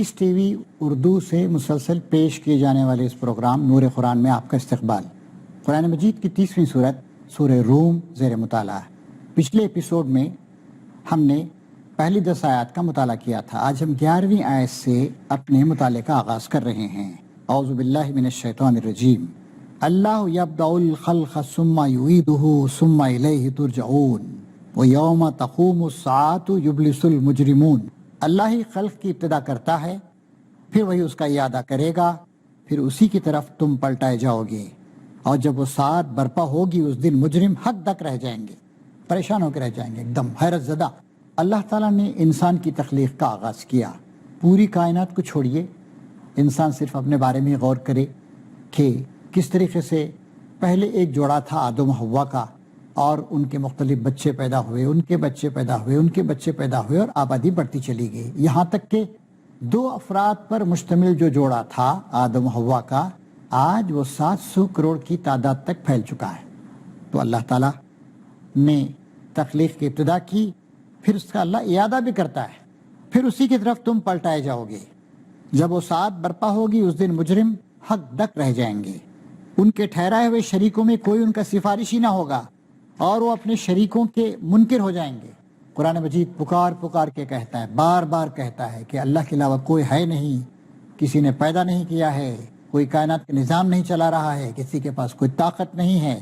پیس T V Urdu سے مسلسل پیش کیے جانے والے اس پروگرام نور قرآن میں آپ کا استقبال۔ قرآن مجید کی 30ویں سورت سورہ روم زیر مطالعہ۔ پچھلے ایپیسوڈ میں ہم نے پہلی 10 آیات کا مطالعہ کیا تھا۔ آج ہم 11ویں آیت سے اپنے مطالعے کا آغاز کر رہے ہیں۔ اعوذ باللہ من الشیطان الرجیم۔ اللہ یبدأ الخلق ثم یعیدہ ثم الیہ ترجعون ویوم تقوم الساعة یبلس المجرمون۔ اللہ ہی خلق کی ابتدا کرتا ہے، پھر وہی اس کا اعادہ کرے گا، پھر اسی کی طرف تم پلٹائے جاؤ گے، اور جب وہ ساعت برپا ہوگی اس دن مجرم حق تک رہ جائیں گے، پریشان ہو کے رہ جائیں گے، ایک دم حیرت زدہ۔ اللہ تعالیٰ نے انسان کی تخلیق کا آغاز کیا۔ پوری کائنات کو چھوڑیے، انسان صرف اپنے بارے میں غور کرے کہ کس طریقے سے پہلے ایک جوڑا تھا آدم و حوا کا، اور ان کے مختلف بچے پیدا ہوئے، ان کے بچے پیدا ہوئے، ان کے بچے پیدا ہوئے، اور آبادی بڑھتی چلی گئی، یہاں تک کہ 2 افراد پر مشتمل جو جوڑا تھا آدم و حوا کا، آج وہ 700 کروڑ کی تعداد تک پھیل چکا ہے۔ تو اللہ تعالیٰ نے تخلیق کی ابتدا کی، پھر اس کا اللہ اعادہ بھی کرتا ہے، پھر اسی کی طرف تم پلٹائے جاؤ گے۔ جب وہ ساعت برپا ہوگی اس دن مجرم حق دک رہ جائیں گے، ان کے ٹھہرائے ہوئے شریکوں میں کوئی ان کا سفارشی نہ ہوگا، اور وہ اپنے شریکوں کے منکر ہو جائیں گے۔ قرآن مجید پکار پکار کے کہتا ہے، بار بار کہتا ہے کہ اللہ کے علاوہ کوئی ہے نہیں، کسی نے پیدا نہیں کیا ہے، کوئی کائنات کا نظام نہیں چلا رہا ہے، کسی کے پاس کوئی طاقت نہیں ہے،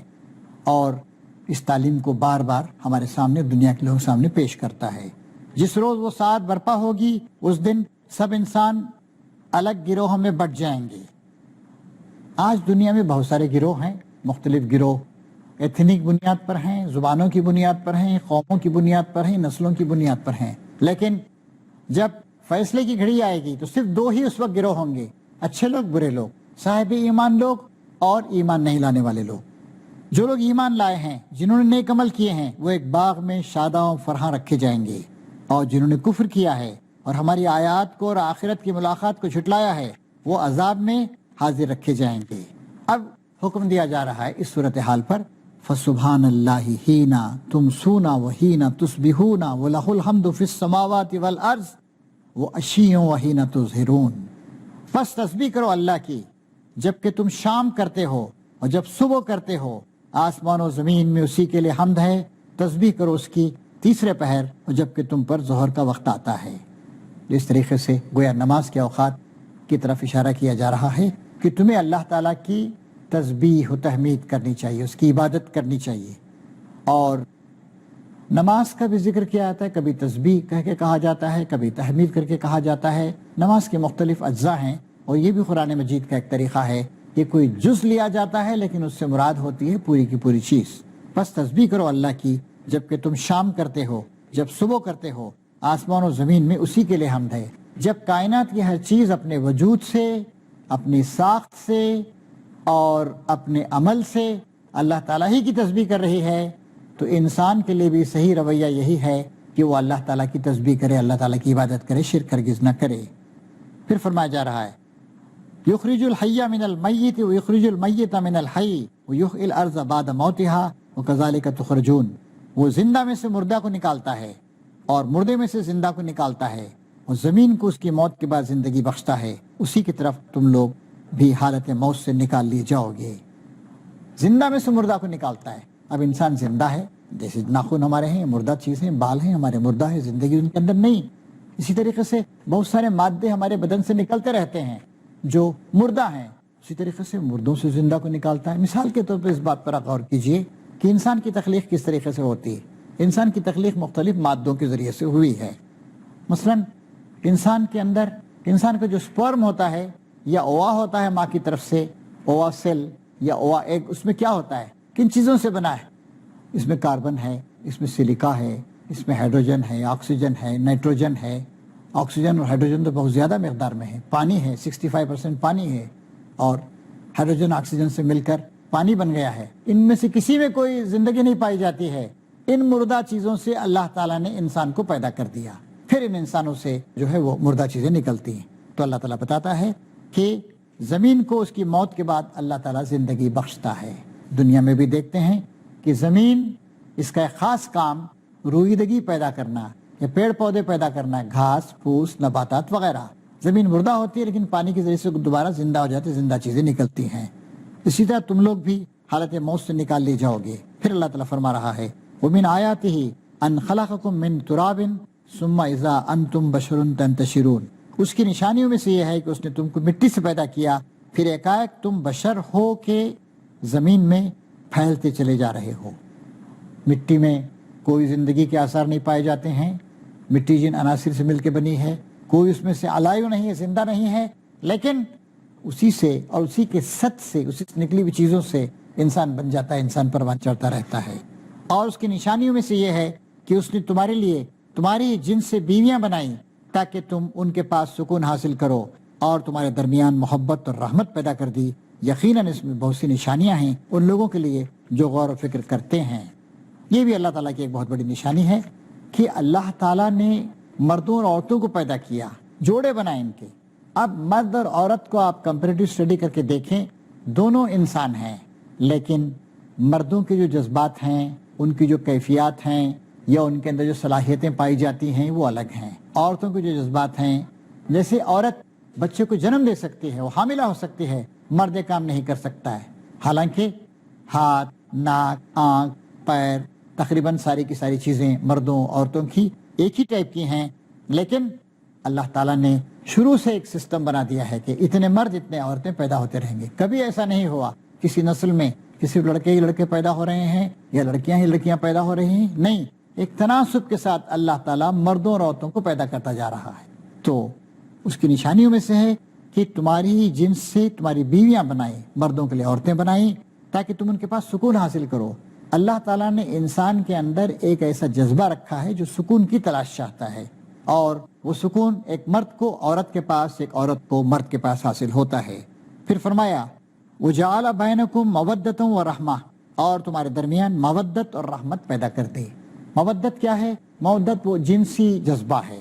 اور اس تعلیم کو بار بار ہمارے سامنے، دنیا کے لوگوں کے سامنے پیش کرتا ہے۔ جس روز وہ ساعت برپا ہوگی اس دن سب انسان الگ گروہوں میں بٹ جائیں گے۔ آج دنیا میں بہت سارے گروہ ہیں، مختلف گروہ ایتھنک بنیاد پر ہیں، زبانوں کی بنیاد پر ہیں، قوموں کی بنیاد پر ہیں، نسلوں کی بنیاد پر ہیں، لیکن جب فیصلے کی گھڑی آئے گی تو صرف 2 ہی اس وقت گروہ ہوں گے، اچھے لوگ، برے لوگ، صاحب ایمان لوگ اور ایمان نہیں لانے والے لوگ۔ جو لوگ ایمان لائے ہیں، جنہوں نے نیک عمل کیے ہیں، وہ ایک باغ میں شاداں و فرحاں رکھے جائیں گے، اور جنہوں نے کفر کیا ہے اور ہماری آیات کو اور آخرت کی ملاقات کو جھٹلایا ہے، وہ عذاب میں حاضر رکھے جائیں گے۔ اب حکم دیا جا رہا ہے اس صورتحال پر، فسبحان اللہ حین تمسون وحین تصبحون وَلَهُ الْحَمْدُ فِي السَّمَاوَاتِ وَالْأَرْضِ وَعَشِيًّا وَحِينَ تُظْهِرُونَ۔ بس تسبیح کرو اللہ کی جب کہ تم شام کرتے ہو اور جب صبح کرتے ہو، آسمان و زمین میں اسی کے لیے حمد ہے۔ تسبیح کرو اس کی تیسرے پہر اور جب کہ تم پر ظہر کا وقت آتا ہے۔ اس طریقے سے گویا نماز کے اوقات کی طرف اشارہ کیا جا رہا ہے کہ تمہیں اللہ تعالیٰ کی تسبیح و تحمید کرنی چاہیے، اس کی عبادت کرنی چاہیے۔ اور نماز کا بھی ذکر کیا جاتا ہے، کبھی تسبیح کہہ کے کہا جاتا ہے، کبھی تحمید کر کے کہا جاتا ہے۔ نماز کے مختلف اجزاء ہیں، اور یہ بھی قرآن مجید کا ایک طریقہ ہے کہ کوئی جز لیا جاتا ہے لیکن اس سے مراد ہوتی ہے پوری کی پوری چیز۔ بس تسبیح کرو اللہ کی جب کہ تم شام کرتے ہو، جب صبح کرتے ہو، آسمان و زمین میں اسی کے لیے حمد ہے۔ جب کائنات کی ہر چیز اپنے وجود سے، اپنی ساخت سے اور اپنے عمل سے اللہ تعالیٰ ہی کی تسبیح کر رہی ہے، تو انسان کے لیے بھی صحیح رویہ یہی ہے کہ وہ اللہ تعالیٰ کی تسبیح کرے، اللہ تعالیٰ کی عبادت کرے، شرک ہرگز نہ کرے۔ پھر فرمایا جا رہا ہے، یخرج الحی من المیت ویخرج المیت من الحی ویحیی الارض بعد موتہا وکذالک تخرجون۔ وہ زندہ میں سے مردہ کو نکالتا ہے اور مردے میں سے زندہ کو نکالتا ہے، اور زمین کو اس کی موت کے بعد زندگی بخشتا ہے، اسی کی طرف تم لوگ بھی حالت موت سے نکال لیے جاؤ گے۔ زندہ میں سے مردہ کو نکالتا ہے۔ اب انسان زندہ ہے، جیسے ناخن ہمارے ہیں، مردہ چیزیں، بال ہیں ہمارے، مردہ ہے، زندگی ان کے اندر نہیں۔ اسی طریقے سے بہت سارے مادے ہمارے بدن سے نکلتے رہتے ہیں جو مردہ ہیں، اسی طریقے سے مردوں سے زندہ کو نکالتا ہے۔ مثال کے طور پر اس بات پر غور کیجئے کہ انسان کی تخلیق کس طریقے سے ہوتی ہے۔ انسان کی تخلیق مختلف مادوں کے ذریعے سے ہوئی ہے۔ مثلا انسان کے اندر، انسان کا جو سپرم ہوتا ہے یا اووا ہوتا ہے ماں کی طرف سے، اووا سیل یا اووا ایگ، اس میں کیا ہوتا ہے، کن چیزوں سے بنا ہے؟ اس میں کاربن ہے، اس میں سلیکا ہے، اس میں ہائیڈروجن ہے، آکسیجن ہے، نائٹروجن ہے۔ آکسیجن اور ہائیڈروجن تو بہت زیادہ مقدار میں ہے۔ پانی ہے، 65% پانی ہے، اور ہائیڈروجن آکسیجن سے مل کر پانی بن گیا ہے۔ ان میں سے کسی میں کوئی زندگی نہیں پائی جاتی ہے۔ ان مردہ چیزوں سے اللہ تعالیٰ نے انسان کو پیدا کر دیا، پھر ان انسانوں سے جو ہے وہ مردہ چیزیں نکلتی ہیں۔ تو اللہ تعالیٰ بتاتا ہے کہ زمین کو اس کی موت کے بعد اللہ تعالیٰ زندگی بخشتا ہے۔ دنیا میں بھی دیکھتے ہیں کہ زمین، اس کا ایک خاص کام رویدگی پیدا کرنا یا پیڑ پودے پیدا کرنا، گھاس پھوس، نباتات وغیرہ، زمین مردہ ہوتی ہے لیکن پانی کے ذریعے سے دوبارہ زندہ ہو جاتی، زندہ چیزیں نکلتی ہیں. اسی طرح تم لوگ بھی حالت موت سے نکال لے جاؤ گے. پھر اللہ تعالیٰ فرما رہا ہے وَمِنْ آيَاتِهِ أَنْ خَلَقَكُم مِّن تُرَابٍ ثُمَّ إِذَا أَنْتُمْ بَشَرٌ تَنْتَشِرُونَ. اس کی نشانیوں میں سے یہ ہے کہ اس نے تم کو مٹی سے پیدا کیا، پھر ایک تم بشر ہو کے زمین میں پھیلتے چلے جا رہے ہو. مٹی میں کوئی زندگی کے آثار نہیں پائے جاتے ہیں. مٹی جن عناصر سے مل کے بنی ہے کوئی اس میں سے الائیو نہیں ہے، زندہ نہیں ہے، لیکن اسی سے اور اسی کے ست سے، اسی سے نکلی ہوئی چیزوں سے انسان بن جاتا ہے، انسان پروان چڑھتا رہتا ہے. اور اس کی نشانیوں میں سے یہ ہے کہ اس نے تمہارے لیے تمہاری جن سے بیویاں بنائیں تاکہ تم ان کے پاس سکون حاصل کرو، اور تمہارے درمیان محبت اور رحمت پیدا کر دی. یقیناً اس میں بہت سی نشانیاں ہیں ان لوگوں کے لیے جو غور و فکر کرتے ہیں. یہ بھی اللہ تعالیٰ کی ایک بہت بڑی نشانی ہے کہ اللہ تعالیٰ نے مردوں اور عورتوں کو پیدا کیا، جوڑے بنائے ان کے. اب مرد اور عورت کو آپ کمپیریٹیو اسٹڈی کر کے دیکھیں، دونوں انسان ہیں، لیکن مردوں کے جو جذبات ہیں، ان کی جو کیفیات ہیں یا ان کے اندر جو صلاحیتیں پائی جاتی ہیں وہ الگ ہیں. عورتوں کے جو جذبات ہیں، جیسے عورت بچے کو جنم دے سکتی ہے، وہ حاملہ ہو سکتی ہے، مرد کام نہیں کر سکتا ہے. حالانکہ ہاتھ، ناک، آنکھ، پیر، تقریباً ساری کی ساری چیزیں مردوں عورتوں کی ایک ہی ٹائپ کی ہیں، لیکن اللہ تعالیٰ نے شروع سے ایک سسٹم بنا دیا ہے کہ اتنے مرد اتنے عورتیں پیدا ہوتے رہیں گے. کبھی ایسا نہیں ہوا کسی نسل میں کہ صرف لڑکے ہی لڑکے پیدا ہو رہے ہیں یا لڑکیاں ہی لڑکیاں پیدا ہو رہی ہیں. نہیں، ایک تناسب کے ساتھ اللہ تعالیٰ مردوں اور عورتوں کو پیدا کرتا جا رہا ہے. تو اس کی نشانیوں میں سے ہے کہ تمہاری جنس سے تمہاری بیویاں بنائیں، مردوں کے لیے عورتیں بنائیں تاکہ تم ان کے پاس سکون حاصل کرو. اللہ تعالیٰ نے انسان کے اندر ایک ایسا جذبہ رکھا ہے جو سکون کی تلاش چاہتا ہے، اور وہ سکون ایک مرد کو عورت کے پاس، ایک عورت کو مرد کے پاس حاصل ہوتا ہے. پھر فرمایا وَجَعَلَ بَيْنَكُمْ مَوَدَّةً وَرَحْمَةً، اور تمہارے درمیان مودت اور رحمت پیدا کر دے. مودت کیا ہے؟ مودت وہ جنسی جذبہ ہے.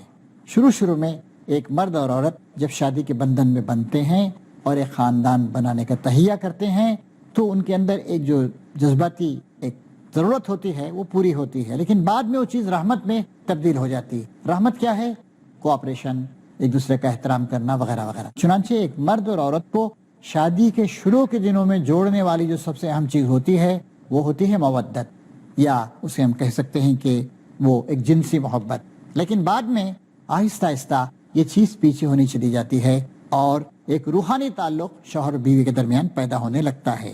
شروع میں ایک مرد اور عورت جب شادی کے بندھن میں بنتے ہیں اور ایک خاندان بنانے کا تہیہ کرتے ہیں تو ان کے اندر ایک جو جذباتی ایک ضرورت ہوتی ہے وہ پوری ہوتی ہے، لیکن بعد میں وہ چیز رحمت میں تبدیل ہو جاتی ہے. رحمت کیا ہے؟ کوآپریشن، ایک دوسرے کا احترام کرنا وغیرہ وغیرہ. چنانچہ ایک مرد اور عورت کو شادی کے شروع کے دنوں میں جوڑنے والی جو سب سے اہم چیز ہوتی ہے وہ ہوتی ہے مودت، یا اسے ہم کہہ سکتے ہیں کہ وہ ایک جنسی محبت. لیکن بعد میں آہستہ آہستہ یہ چیز پیچھے ہونی چلی جاتی ہے اور ایک روحانی تعلق شوہر بیوی کے درمیان پیدا ہونے لگتا ہے.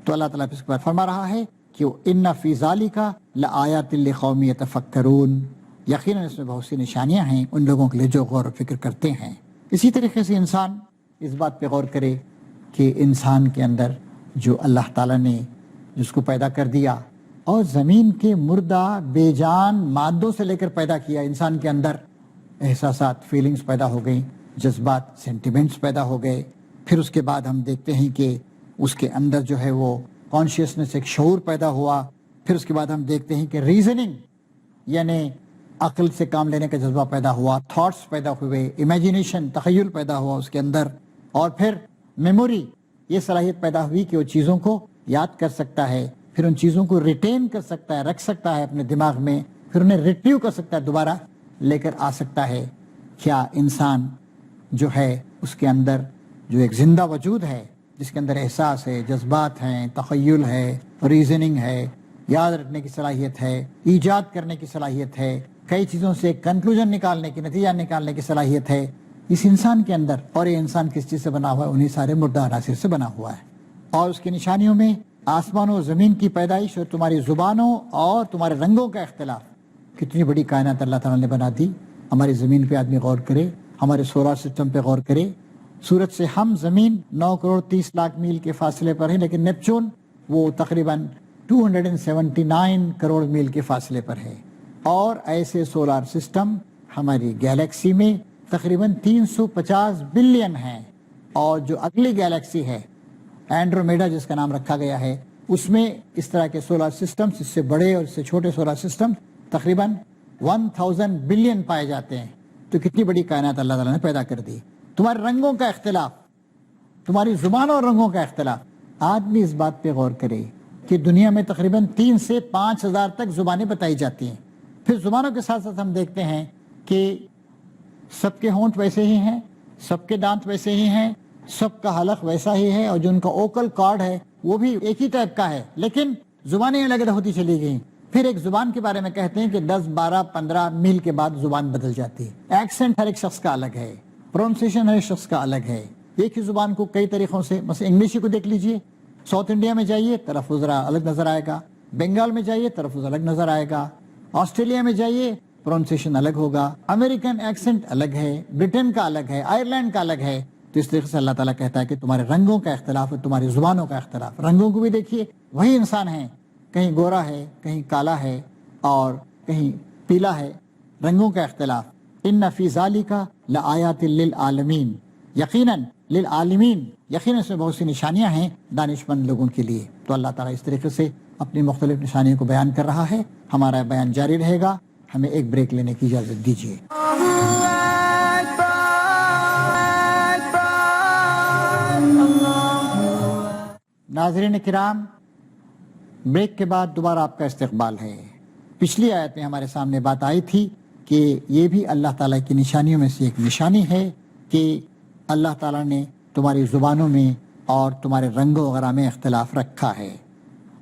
تو اللہ تعالیٰ اس کے بعد فرما رہا ہے کہ ان فی ذالک لآیات لقوم یتفکرون، یقیناً اس میں بہت سی نشانیاں ہیں ان لوگوں کے لیے جو غور و فکر کرتے ہیں. اسی طریقے سے انسان اس بات پہ غور کرے کہ انسان کے اندر جو اللہ تعالیٰ نے جس کو پیدا کر دیا اور زمین کے مردہ بے جان مادوں سے لے کر پیدا کیا، انسان کے اندر احساسات، فیلنگز پیدا ہو گئیں، جذبات، سینٹیمنٹس پیدا ہو گئے. پھر اس کے بعد ہم دیکھتے ہیں کہ اس کے اندر جو ہے وہ کانشیسنس، ایک شعور پیدا ہوا. پھر اس کے بعد ہم دیکھتے ہیں کہ ریزننگ یعنی عقل سے کام لینے کا جذبہ پیدا ہوا، تھاٹس پیدا ہوئے، امیجینیشن، تخیل پیدا ہوا اس کے اندر، اور پھر میموری، یہ صلاحیت پیدا ہوئی کہ وہ چیزوں کو یاد کر سکتا ہے، پھر ان چیزوں کو ریٹین کر سکتا ہے، رکھ سکتا ہے اپنے دماغ میں، پھر انہیں ریٹریو کر سکتا ہے، دوبارہ لے کر آ سکتا ہے. کیا انسان جو ہے اس کے اندر جو ایک زندہ وجود ہے جس کے اندر احساس ہے، جذبات ہیں، تخیل ہے، ریزننگ ہے، یاد رکھنے کی صلاحیت ہے، ایجاد کرنے کی صلاحیت ہے، کئی چیزوں سے کنکلوژن نکالنے کی، نتیجہ نکالنے کی صلاحیت ہے اس انسان کے اندر. اور یہ انسان کس چیز سے بنا ہوا ہے؟ انہی سارے مردہ عناصر سے بنا ہوا ہے. اور اس کی نشانیوں میں آسمان و زمین کی پیدائش اور تمہاری زبانوں اور تمہارے رنگوں کا اختلاف. کتنی بڑی کائنات اللہ تعالیٰ نے بنا دی. ہماری زمین پہ آدمی غور کرے، ہمارے سولار سسٹم پہ غور کرے. سورج سے ہم زمین 9 کروڑ 30 لاکھ میل کے فاصلے پر ہیں، لیکن نیپچون وہ تقریباً 279 کروڑ میل کے فاصلے پر ہے. اور ایسے سولار سسٹم ہماری گیلیکسی میں تقریباً 350 بلین ہیں. اور جو اگلی گیلیکسی ہے اینڈرومیڈا جس کا نام رکھا گیا ہے، اس میں اس طرح کے سولار سسٹمز، اس سے بڑے اور اس سے چھوٹے سولار سسٹم تقریباً 1000 بلین پائے جاتے ہیں. تو کتنی بڑی کائنات اللہ تعالیٰ نے پیدا کر دی. تمہارے رنگوں کا اختلاف، تمہاری زبانوں اور رنگوں کا اختلاف. آدمی اس بات پہ غور کرے کہ دنیا میں تقریباً 3 سے 5000 تک زبانیں بتائی جاتی ہیں. پھر زبانوں کے ساتھ ساتھ ہم دیکھتے ہیں کہ سب کے ہونٹ ویسے ہی ہیں، سب کے دانت ویسے ہی ہیں، سب کا حلق ویسا ہی ہے، اور جو ان کا اوکل کارڈ ہے وہ بھی ایک ہی ٹائپ کا ہے، لیکن زبانیں الگ الگ ہوتی چلی گئیں۔ پھر ایک زبان کے بارے میں کہتے ہیں کہ 10 12 15 میل کے بعد زبان بدل جاتی ہے۔ ایکسنٹ ہر ایک شخص کا الگ ہے، پروننسیشن ہر ایک شخص کا الگ ہے۔ ایک ہی زبان کو کئی طریقوں سے، مثلا انگلش کو دیکھ لیجئے، ساؤتھ انڈیا میں جائیے تلفظ ذرا الگ نظر آئے گا، بنگال میں جائیے تلفظ الگ نظر آئے گا، آسٹریلیا میں جائیے پروننسیشن الگ ہوگا، امریکن ایکسنٹ الگ ہے، برٹن کا الگ ہے، آئرلینڈ کا الگ ہے۔ تو اس طریقے سے اللہ تعالیٰ کہتا ہے کہ تمہارے رنگوں کا اختلاف ہے، تمہاری زبانوں کا اختلاف۔ رنگوں کو بھی دیکھیے، وہی انسان ہیں، کہیں گورا ہے، کہیں کالا ہے، اور کہیں پیلا ہے، رنگوں کا اختلاف۔ ان فی ذالک لآیات للعالمین، یقیناً للعالمین، یقیناً اس میں بہت سی نشانیاں ہیں دانش مند لوگوں کے لیے۔ تو اللہ تعالیٰ اس طریقے سے اپنی مختلف نشانیوں کو بیان کر رہا ہے۔ ہمارا بیان جاری رہے گا، ہمیں ایک بریک لینے کی اجازت دیجیے۔ ناظرین کرام، بریک کے بعد دوبارہ آپ کا استقبال ہے۔ پچھلی آیت میں ہمارے سامنے بات آئی تھی کہ یہ بھی اللہ تعالیٰ کی نشانیوں میں سے ایک نشانی ہے کہ اللہ تعالیٰ نے تمہاری زبانوں میں اور تمہارے رنگوں وغیرہ میں اختلاف رکھا ہے،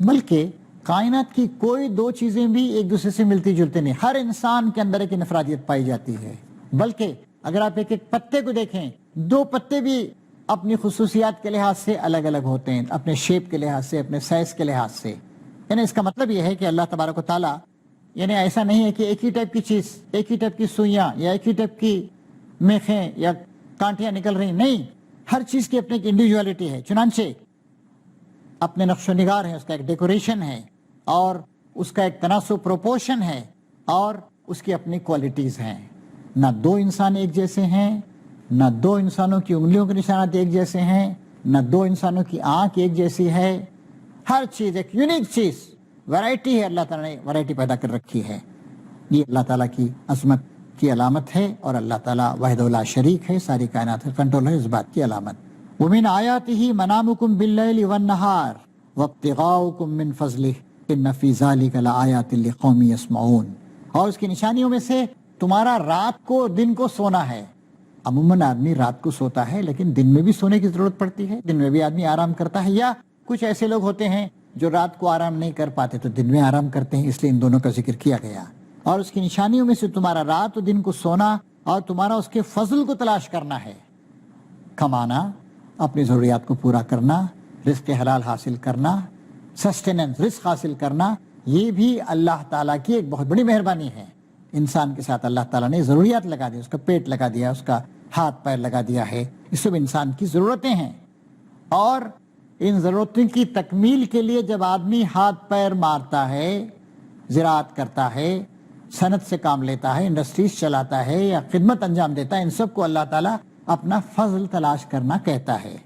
بلکہ کائنات کی کوئی دو چیزیں بھی ایک دوسرے سے ملتی جلتی نہیں۔ ہر انسان کے اندر ایک انفرادیت پائی جاتی ہے، بلکہ اگر آپ ایک ایک پتے کو دیکھیں، دو پتے بھی اپنی خصوصیات کے لحاظ سے الگ الگ ہوتے ہیں، اپنے شیپ کے لحاظ سے، اپنے سائز کے لحاظ سے۔ یعنی اس کا مطلب یہ ہے کہ اللہ تبارک و تعالیٰ، یعنی ایسا نہیں ہے کہ ایک ہی ٹائپ کی چیز، ایک ہی ٹائپ کی سوئیاں یا ایک ہی ٹائپ کی میخیں یا کانٹیاں نکل رہی، نہیں، ہر چیز کی اپنی ایک انڈیویجولیٹی ہے۔ چنانچہ اپنے نقش و نگار ہے، اس کا ایک ڈیکوریشن ہے، اور اس کا ایک تناسب پروپورشن ہے، اور اس کی اپنی کوالٹیز ہیں۔ نہ دو انسان ایک جیسے ہیں، نہ دو انسانوں کی انگلیوں کے نشانات ایک جیسے ہیں، نہ دو انسانوں کی آنکھ ایک جیسی ہے۔ ہر چیز ایک یونیک چیز، ویرائٹی ہے، اللہ تعالیٰ نے ویرائٹی پیدا کر رکھی ہے۔ یہ اللہ تعالیٰ کی عظمت کی علامت ہے، اور اللہ تعالیٰ وحدہ لا شریک ہے، ساری کائنات کا کنٹرول ہے، اس بات کی علامت۔ وَمِنْ آیَاتِهِ مَنَامُكُمْ بِاللَّيْلِ وَالنَّهَارِ وَابْتِغَاؤُكُمْ مِنْ فَضْلِهِ إِنَّ فِي ذَلِكَ لَآيَاتٍ لِقَوْمٍ يَسْمَعُونَ۔ اور اس کی نشانیوں میں سے تمہارا رات کو دن کو سونا ہے۔ عموماً آدمی رات کو سوتا ہے، لیکن دن میں بھی سونے کی ضرورت پڑتی ہے، دن میں بھی آدمی آرام کرتا ہے، یا کچھ ایسے لوگ ہوتے ہیں جو رات کو آرام نہیں کر پاتے تو دن میں آرام کرتے ہیں، اس لیے ان دونوں کا ذکر کیا گیا۔ اور اس کی نشانیوں میں سے تمہارا رات و دن کو سونا، اور تمہارا اس کے فضل کو تلاش کرنا ہے، کمانا، اپنی ضروریات کو پورا کرنا، رزق حلال حاصل کرنا، سسٹیننس، رزق حاصل کرنا، یہ بھی اللہ تعالیٰ کی ایک بہت بڑی مہربانی ہے۔ انسان کے ساتھ اللہ تعالیٰ نے ضروریات لگا دی، اس کا پیٹ لگا دیا، اس کا ہاتھ پیر لگا دیا ہے، اس سب انسان کی ضرورتیں ہیں۔ اور ان ضرورتوں کی تکمیل کے لیے جب آدمی ہاتھ پیر مارتا ہے، زراعت کرتا ہے، صنعت سے کام لیتا ہے، انڈسٹریز چلاتا ہے، یا خدمت انجام دیتا ہے، ان سب کو اللہ تعالیٰ اپنا فضل تلاش کرنا کہتا ہے۔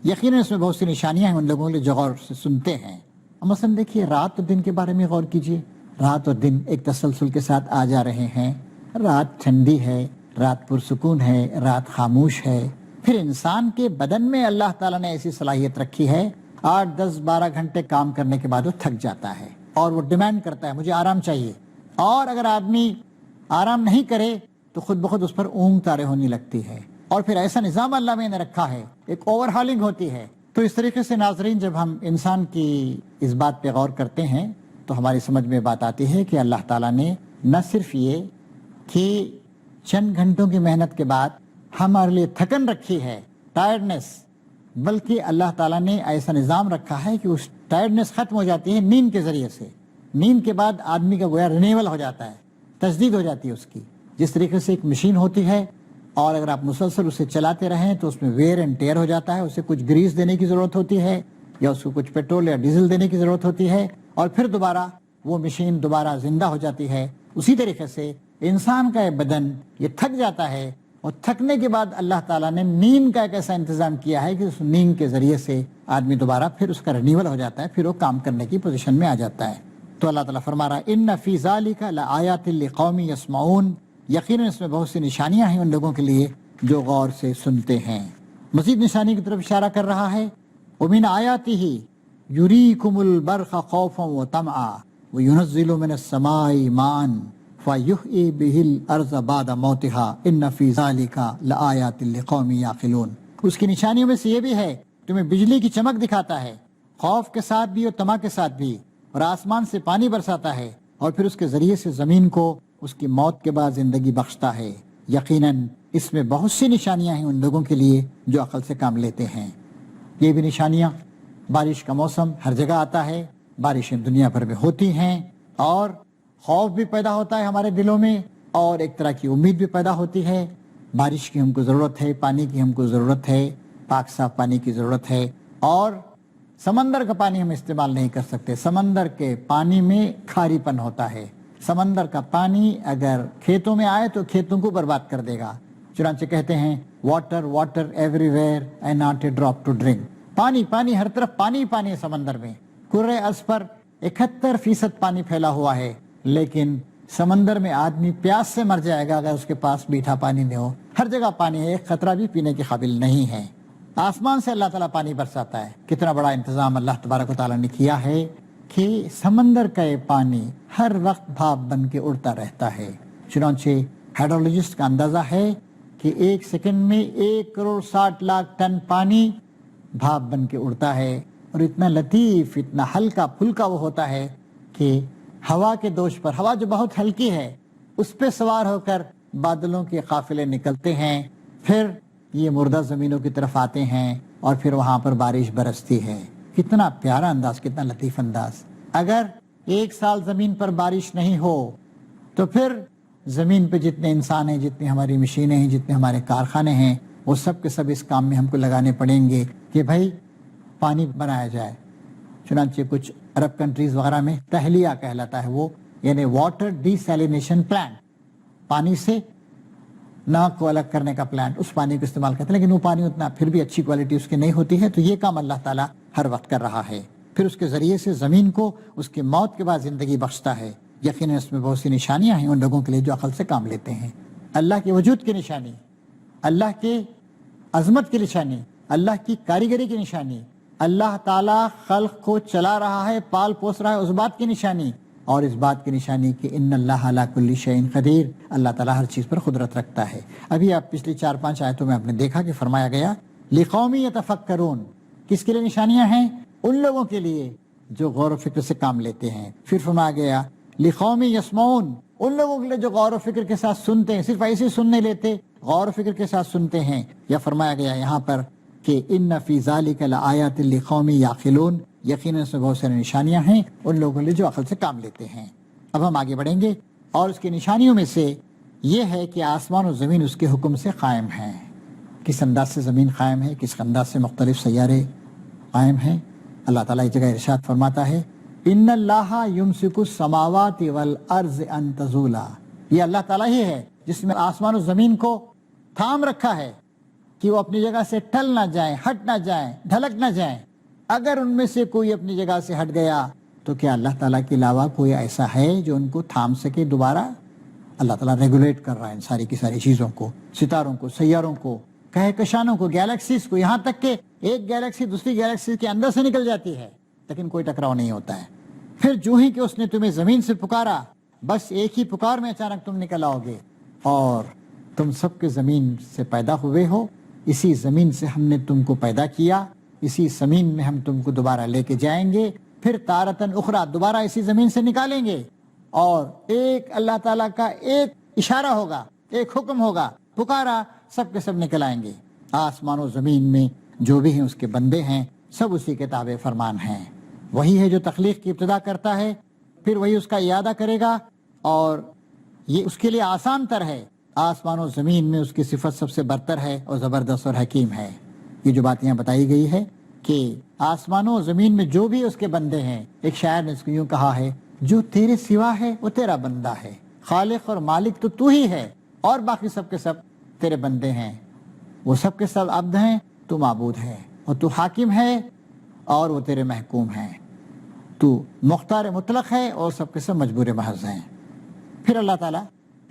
یقیناً اس میں بہت سی نشانیاں ہیں ان لوگوں کے جو غور سے سنتے ہیں۔ مثلا دیکھیے، رات اور دن کے بارے میں غور کیجیے۔ رات اور دن ایک تسلسل کے ساتھ آ جا رہے ہیں۔ رات ٹھنڈی ہے، رات پرسکون ہے، رات خاموش ہے۔ پھر انسان کے بدن میں اللہ تعالیٰ نے ایسی صلاحیت رکھی ہے، 8 10 12 گھنٹے کام کرنے کے بعد وہ تھک جاتا ہے، اور وہ ڈیمانڈ کرتا ہے مجھے آرام چاہیے۔ اور اگر آدمی آرام نہیں کرے تو خود بخود اس پر اونگ طاری ہونے لگتی ہے، اور پھر ایسا نظام اللہ میں نے رکھا ہے، ایک اوور ہالنگ ہوتی ہے۔ تو اس طریقے سے ناظرین، جب ہم انسان کی اس بات پہ غور کرتے ہیں تو ہماری سمجھ میں بات آتی ہے کہ اللہ تعالیٰ نے نہ صرف یہ کہ چند گھنٹوں کی محنت کے بعد ہمارے لیے تھکن رکھی ہے، ٹائرڈنس، بلکہ اللہ تعالیٰ نے ایسا نظام رکھا ہے کہ اس ٹائرڈنس ختم ہو جاتی ہے نیند کے ذریعے سے۔ نیند کے بعد آدمی کا گویا رینیول ہو جاتا ہے، تجدید ہو جاتی ہے اس کی۔ جس طریقے سے ایک مشین ہوتی ہے، اور اگر آپ مسلسل اسے چلاتے رہیں تو اس میں ویئر اینڈ ٹیئر ہو جاتا ہے، اسے کچھ گریس دینے کی ضرورت ہوتی ہے، یا اس کو کچھ پیٹرول یا ڈیزل دینے کی ضرورت ہوتی ہے، اور پھر دوبارہ وہ مشین دوبارہ زندہ ہو جاتی ہے۔ اسی طریقے سے انسان کا یہ بدن یہ تھک جاتا ہے، اور تھکنے کے بعد اللہ تعالیٰ نے نیند کا ایک ایسا انتظام کیا ہے کہ اس نیند کے ذریعے سے آدمی دوبارہ پھر اس کا رینیول ہو جاتا ہے، پھر وہ کام کرنے کی پوزیشن میں آ جاتا ہے۔ تو اللہ تعالیٰ فرما رہا ہے ان فی ذالک لآیات لقوم یسمعون، یقیناً اس میں بہت سی نشانیاں ہیں ان لوگوں کے لیے جو غور سے سنتے ہیں۔ مزید نشانی کی طرف اشارہ کر رہا ہے، ومن آیاتہ یریکم البرق خوفا وطمعا وینزل من السماء ماء فَيُحْيِي بِهِ الْأَرْضَ بَعْدَ مَوْتِهَا إِنَّ فِي ذَلِكَ لَآيَاتٍ لِقَوْمٍ يَعْقِلُونَ۔ اس کی نشانیوں میں سے یہ بھی ہے، تمہیں بجلی کی چمک دکھاتا ہے، خوف کے ساتھ بھی اور طمع کے ساتھ بھی، اور آسمان سے پانی برساتا ہے، اور پھر اس کے ذریعے سے زمین کو اس کی موت کے بعد زندگی بخشتا ہے۔ یقیناً اس میں بہت سی نشانیاں ہیں ان لوگوں کے لیے جو عقل سے کام لیتے ہیں۔ یہ بھی نشانیاں، بارش کا موسم ہر جگہ آتا ہے، بارشیں دنیا بھر میں ہوتی ہیں، اور خوف بھی پیدا ہوتا ہے ہمارے دلوں میں، اور ایک طرح کی امید بھی پیدا ہوتی ہے۔ بارش کی ہم کو ضرورت ہے، پانی کی ہم کو ضرورت ہے، پاک صاف پانی کی ضرورت ہے، اور سمندر کا پانی ہم استعمال نہیں کر سکتے۔ سمندر کے پانی میں کھاری پن ہوتا ہے۔ سمندر کا پانی اگر کھیتوں میں آئے تو کھیتوں کو برباد کر دے گا۔ چنانچہ کہتے ہیں water water everywhere and not a drop to drink. پانی پانی، ہر طرف پانی پانی ہے سمندر میں۔ کرۂ ارض پر 71% پانی پھیلا ہوا ہے، لیکن سمندر میں آدمی پیاس سے مر جائے گا اگر اس کے پاس میٹھا پانی نہ ہو۔ ہر جگہ پانی ہے، ایک قطرہ بھی پینے کے قابل نہیں ہے۔ آسمان سے اللہ تعالیٰ پانی برساتا ہے۔ کتنا بڑا انتظام اللہ تبارک و تعالیٰ نے کیا ہے کہ سمندر کا یہ پانی ہر وقت بھاپ بن کے اڑتا رہتا ہے۔ چنانچہ ہائیڈرولوجسٹ کا اندازہ ہے کہ ایک سیکنڈ میں 1,60,00,000 ٹن پانی بھاپ بن کے اڑتا ہے، اور اتنا لطیف، اتنا ہلکا پھلکا وہ ہوتا ہے کہ ہوا کے دوش پر، ہوا جو بہت ہلکی ہے، اس پہ سوار ہو کر بادلوں کے قافلے نکلتے ہیں، پھر یہ مردہ زمینوں کی طرف آتے ہیں، اور پھر وہاں پر بارش برستی ہے۔ کتنا پیارا انداز، کتنا لطیف انداز۔ اگر 1 سال زمین پر بارش نہیں ہو تو پھر زمین پہ جتنے انسان ہیں، جتنی ہماری مشینیں ہیں، جتنے ہمارے کارخانے ہیں، وہ سب کے سب اس کام میں ہم کو لگانے پڑیں گے کہ بھائی پانی بنایا جائے۔ چنانچہ کچھ عرب کنٹریز وغیرہ میں تہلیہ کہلاتا ہے وہ، یعنی واٹر ڈی سیلینیشن پلانٹ، پانی سے نمک کو الگ کرنے کا پلانٹ، اس پانی کو استعمال کرتے ہیں، لیکن وہ پانی اتنا پھر بھی اچھی کوالٹی اس کی نہیں ہوتی ہے۔ تو یہ کام اللہ تعالیٰ ہر وقت کر رہا ہے، پھر اس کے ذریعے سے زمین کو اس کی موت کے بعد زندگی بخشتا ہے۔ یقیناً اس میں بہت سی نشانیاں ہیں ان لوگوں کے لیے جو عقل سے کام لیتے ہیں۔ اللہ کے وجود کی نشانی، اللہ کے عظمت کی نشانی، اللہ کی کاریگری کی نشانی، اللہ تعالیٰ خلق کو چلا رہا ہے، پال پوس رہا ہے، اس بات کی نشانی، اور اس بات کی نشانی کہ ان اللہ علی کل شیء قدیر، اللہ تعالیٰ ہر چیز پر قدرت رکھتا ہے۔ ابھی آپ پچھلی 4-5 آیتوں میں آپ نے دیکھا کہ فرمایا گیا لِقَوْمٍ يَتَفَكَّرُونَ، کس کے لیے نشانیاں ہیں؟ ان لوگوں کے لیے جو غور و فکر سے کام لیتے ہیں۔ پھر فرمایا گیا لِقَوْمٍ يَسْمَعُونَ، ان لوگوں کے لیے جو غور و فکر کے ساتھ سنتے ہیں، صرف ایسے سن نہیں لیتے، غور و فکر کے ساتھ سنتے ہیں۔ یا فرمایا گیا یہاں پر کہ ان فی ذالک لآیات لقوم یعقلون، یقیناً اس میں بہت ساری نشانیاں ہیں ان لوگوں کے لیے جو عقل سے کام لیتے ہیں۔ اب ہم آگے بڑھیں گے، اور اس کی نشانیوں میں سے یہ ہے کہ آسمان و زمین اس کے حکم سے قائم ہیں۔ کس انداز سے زمین قائم ہے، کس انداز سے مختلف سیارے قائم ہیں۔ اللہ تعالیٰ ایک جگہ ارشاد فرماتا ہے ان اللہ یمسک السماوات والارض ان تزولا، یہ اللہ تعالیٰ ہی ہے جس نے آسمان و زمین کو تھام رکھا ہے کہ وہ اپنی جگہ سے ٹل نہ جائیں، ہٹ نہ جائیں، ڈھلک نہ جائیں۔ اگر ان میں سے کوئی اپنی جگہ سے ہٹ گیا تو کیا اللہ تعالیٰ کے علاوہ کوئی ایسا ہے جو ان کو تھام سکے دوبارہ؟ اللہ تعالیٰ ریگولیٹ کر رہا ہے ان ساری کی ساری چیزوں کو، ستاروں کو، سیاروں کو، کہکشانوں کو، گیلیکسیز کو، یہاں تک کہ ایک گیلیکسی دوسری گیلیکسی کے اندر سے نکل جاتی ہے لیکن کوئی ٹکراؤ نہیں ہوتا ہے۔ پھر جو ہی کہ اس نے تمہیں زمین سے پکارا، بس ایک ہی پکار میں اچانک تم نکل آؤ گے، اور تم سب کے زمین سے پیدا ہوئے ہو، اسی زمین سے ہم نے تم کو پیدا کیا، اسی زمین میں ہم تم کو دوبارہ لے کے جائیں گے، پھر تارتن اخرى دوبارہ اسی زمین سے نکالیں گے، اور ایک اللہ تعالیٰ کا ایک اشارہ ہوگا، ایک حکم ہوگا، پکارا، سب کے سب نکل آئیں گے۔ آسمان و زمین میں جو بھی ہیں اس کے بندے ہیں، سب اسی کے تابع فرمان ہیں۔ وہی ہے جو تخلیق کی ابتدا کرتا ہے، پھر وہی اس کا اعادہ کرے گا، اور یہ اس کے لیے آسان تر ہے۔ آسمان و زمین میں اس کی صفت سب سے برتر ہے اور زبردست اور حکیم ہے۔ یہ جو بات یہاں بتائی گئی ہے کہ آسمانوں و زمین میں جو بھی اس کے بندے ہیں، ایک شاعر نے اس کو یوں کہا ہے جو تیرے سوا ہے وہ تیرا بندہ ہے، خالق اور مالک تو تو ہی ہے، اور باقی سب کے سب تیرے بندے ہیں، وہ سب کے سب عبد ہیں، تو معبود ہے، اور تو حاکم ہے اور وہ تیرے محکوم ہیں، تو مختار مطلق ہے اور سب کے سب مجبور محض ہیں۔ پھر اللہ تعالیٰ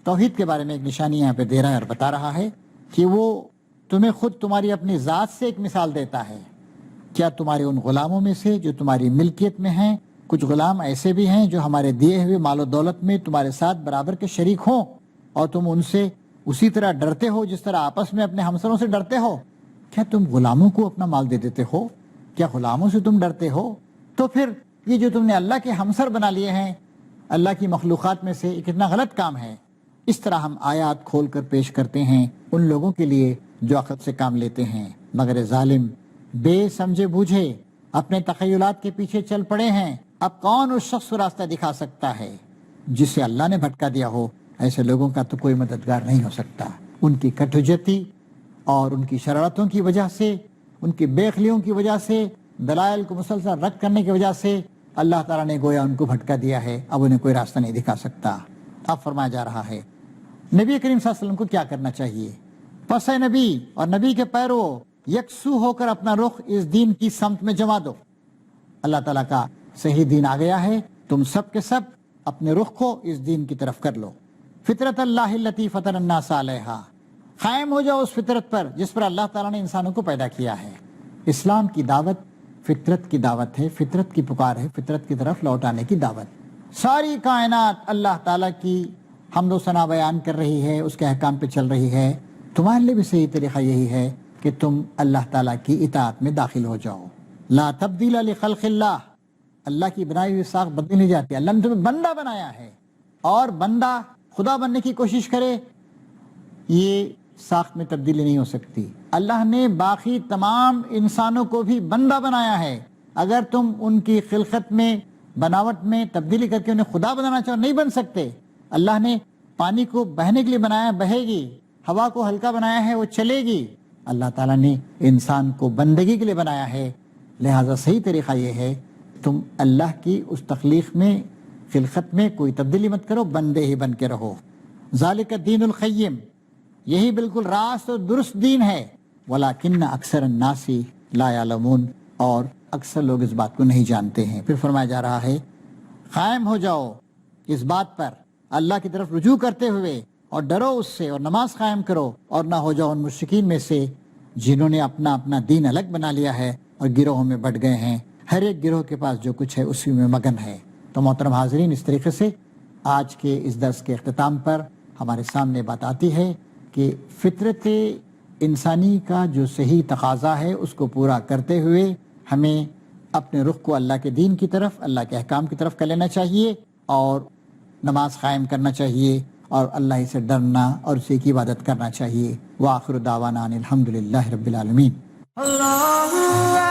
توحید کے بارے میں ایک نشانی یہاں پہ دے رہا ہے اور بتا رہا ہے کہ وہ تمہیں خود تمہاری اپنی ذات سے ایک مثال دیتا ہے۔ کیا تمہارے ان غلاموں میں سے جو تمہاری ملکیت میں ہیں کچھ غلام ایسے بھی ہیں جو ہمارے دیے ہوئے مال و دولت میں تمہارے ساتھ برابر کے شریک ہوں اور تم ان سے اسی طرح ڈرتے ہو جس طرح آپس میں اپنے ہمسروں سے ڈرتے ہو. کیا تم غلاموں کو اپنا مال دے دیتے ہو؟ کیا غلاموں سے تم ڈرتے ہو؟ تو پھر یہ جو تم نے اللہ کے ہمسر بنا لیے ہیں اللہ کی مخلوقات میں سے، یہ کتنا غلط کام ہے. اس طرح ہم آیات کھول کر پیش کرتے ہیں ان لوگوں کے لیے جو عقل سے کام لیتے ہیں، مگر ظالم بے سمجھے بوجھے اپنے تخیلات کے پیچھے چل پڑے ہیں. اب کون اس شخص کو راستہ دکھا سکتا ہے جسے اللہ نے بھٹکا دیا ہو؟ ایسے لوگوں کا تو کوئی مددگار نہیں ہو سکتا. ان کی کٹھوجتی اور ان کی شرارتوں کی وجہ سے، ان کی بے عقلیوں کی وجہ سے، دلائل کو مسلسل رد کرنے کی وجہ سے اللہ تعالیٰ نے گویا ان کو بھٹکا دیا ہے. اب انہیں کوئی راستہ نہیں دکھا سکتا. اب فرمایا جا رہا ہے نبی کریم صلی اللہ علیہ وسلم کو کیا کرنا چاہیے. پس اے نبی اور نبی کے پیرو یکسو ہو کر اپنا رخ اس دین کی سمت میں جما دو. اللہ تعالیٰ کا صحیح دین آ گیا ہے، تم سب کے سب اپنے رخ کو اس دین کی طرف کر لو. فطرت اللہ التی فطر الناس علیہا، قائم ہو جاؤ اس فطرت پر جس پر اللہ تعالیٰ نے انسانوں کو پیدا کیا ہے. اسلام کی دعوت فطرت کی دعوت ہے، فطرت کی پکار ہے، فطرت کی طرف لوٹ آنے کی دعوت. ساری کائنات اللہ تعالیٰ کی حمد و ثنا بیان کر رہی ہے، اس کے احکام پہ چل رہی ہے. تمہارے لیے بھی صحیح طریقہ یہی ہے کہ تم اللہ تعالیٰ کی اطاعت میں داخل ہو جاؤ. لا تبدیل لخلق اللہ، اللہ کی بنائی ہوئی ساخت بدل نہیں جاتی. اللہ نے تمہیں بندہ بنایا ہے، اور بندہ خدا بننے کی کوشش کرے یہ ساخت میں تبدیلی نہیں ہو سکتی. اللہ نے باقی تمام انسانوں کو بھی بندہ بنایا ہے. اگر تم ان کی خلقت میں، بناوٹ میں تبدیلی کر کے انہیں خدا بنانا چاہو نہیں بن سکتے. اللہ نے پانی کو بہنے کے لیے بنایا، بہے گی. ہوا کو ہلکا بنایا ہے، وہ چلے گی. اللہ تعالیٰ نے انسان کو بندگی کے لیے بنایا ہے. لہٰذا صحیح طریقہ یہ ہے تم اللہ کی اس تخلیق میں، خلقت میں کوئی تبدیلی مت کرو، بندے ہی بن کے رہو. ذالک الدین القیم، یہی بالکل راست اور درست دین ہے. ولیکن اکثر الناس لا یعلمون، اور اکثر لوگ اس بات کو نہیں جانتے ہیں. پھر فرمایا جا رہا ہے قائم ہو جاؤ اس بات پر اللہ کی طرف رجوع کرتے ہوئے، اور ڈرو اس سے، اور نماز قائم کرو، اور نہ ہو جاؤ ان مشرکین میں سے جنہوں نے اپنا اپنا دین الگ بنا لیا ہے اور گروہوں میں بٹ گئے ہیں. ہر ایک گروہ کے پاس جو کچھ ہے اسی میں مگن ہے. تو محترم حاضرین، اس طریقے سے آج کے اس درس کے اختتام پر ہمارے سامنے بات آتی ہے کہ فطرت انسانی کا جو صحیح تقاضا ہے اس کو پورا کرتے ہوئے ہمیں اپنے رخ کو اللہ کے دین کی طرف، اللہ کے احکام کی طرف کر لینا چاہیے، اور نماز قائم کرنا چاہیے، اور اللہ ہی سے ڈرنا اور اسی کی عبادت کرنا چاہیے. وآخر دعوانا ان الحمدللہ رب العالمین. اللہ